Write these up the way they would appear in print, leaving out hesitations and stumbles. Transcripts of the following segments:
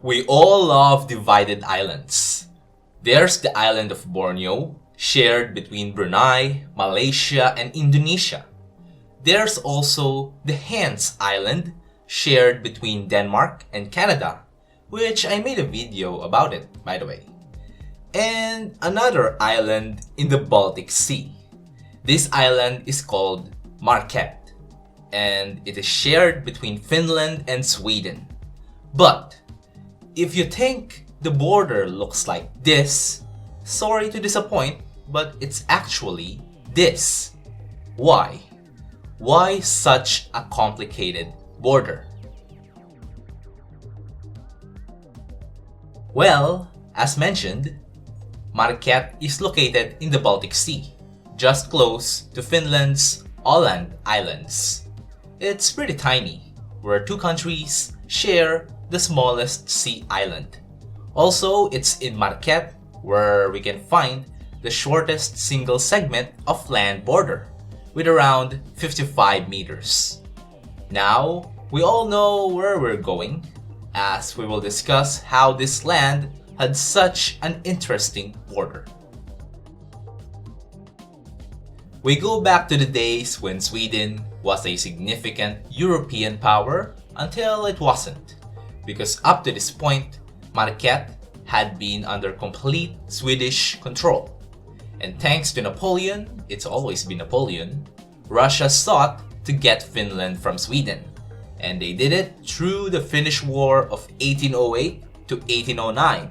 We all love divided islands. There's the island of Borneo, shared between Brunei, Malaysia, and Indonesia. There's also the Hans Island, shared between Denmark and Canada, which I made a video about it, by the way. And another island in the Baltic Sea. This island is called Märket, and it is shared between Finland and Sweden. But if you think the border looks like this, sorry to disappoint, but it's actually this. Why? Why such a complicated border? Well, as mentioned, Märket is located in the Baltic Sea, just close to Finland's Åland Islands. It's pretty tiny, where two countries share the smallest sea island. Also, it's in Märket where we can find the shortest single segment of land border, with around 55 meters. Now, we all know where we're going, as we will discuss how this land had such an interesting border. We go back to the days when Sweden was a significant European power until it wasn't, because up to this point, Märket had been under complete Swedish control. And thanks to Napoleon, it's always been Napoleon, Russia sought to get Finland from Sweden. And they did it through the Finnish War of 1808 to 1809.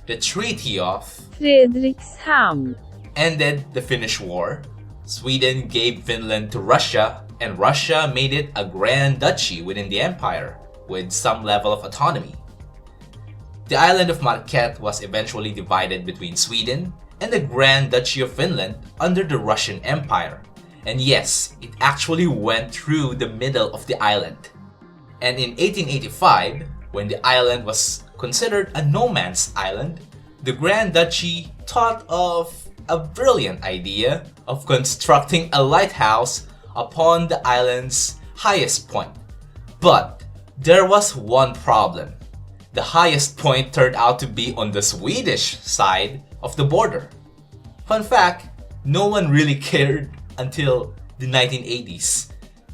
The Treaty of Fredrikshamn ended the Finnish War. Sweden gave Finland to Russia, and Russia made it a grand duchy within the empire, with some level of autonomy. The island of Märket was eventually divided between Sweden and the Grand Duchy of Finland under the Russian Empire. And yes, it actually went through the middle of the island. And in 1885, when the island was considered a no man's island, the Grand Duchy thought of a brilliant idea of constructing a lighthouse upon the island's highest point. But there was one problem. The highest point turned out to be on the Swedish side of the border. Fun fact, no one really cared until the 1980s,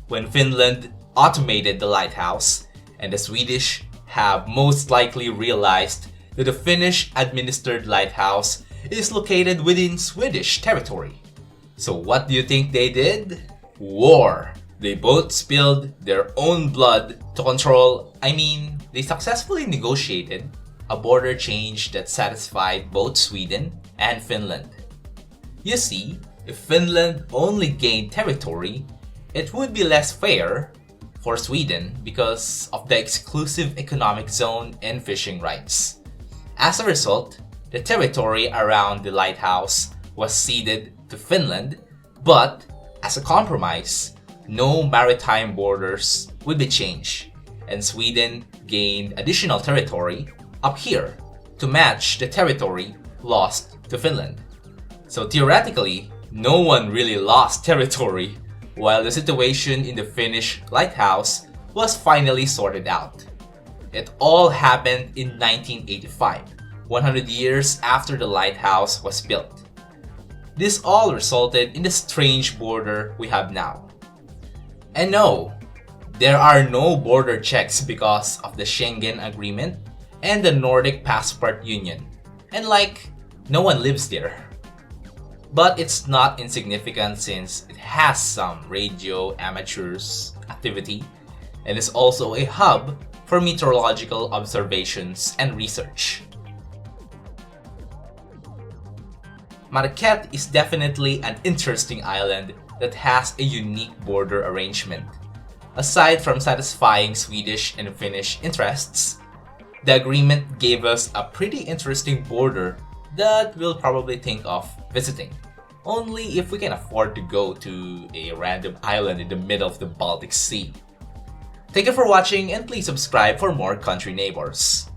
when Finland automated the lighthouse, and the Swedish have most likely realized that the Finnish-administered lighthouse is located within Swedish territory. So what do you think they did? War. They both spilled their own blood to control, they successfully negotiated a border change that satisfied both Sweden and Finland. You see, if Finland only gained territory, it would be less fair for Sweden because of the exclusive economic zone and fishing rights. As a result, the territory around the lighthouse was ceded to Finland, but as a compromise, no maritime borders would be changed, and Sweden gained additional territory up here to match the territory lost to Finland. So theoretically, no one really lost territory, while the situation in the Finnish lighthouse was finally sorted out. It all happened in 1985, 100 years after the lighthouse was built. This all resulted in the strange border we have now. And no, there are no border checks because of the Schengen Agreement and the Nordic Passport Union. And no one lives there. But it's not insignificant since it has some radio amateurs activity and is also a hub for meteorological observations and research. Märket is definitely an interesting island that has a unique border arrangement. Aside from satisfying Swedish and Finnish interests, the agreement gave us a pretty interesting border that we'll probably think of visiting. Only if we can afford to go to a random island in the middle of the Baltic Sea. Thank you for watching, and please subscribe for more country neighbors.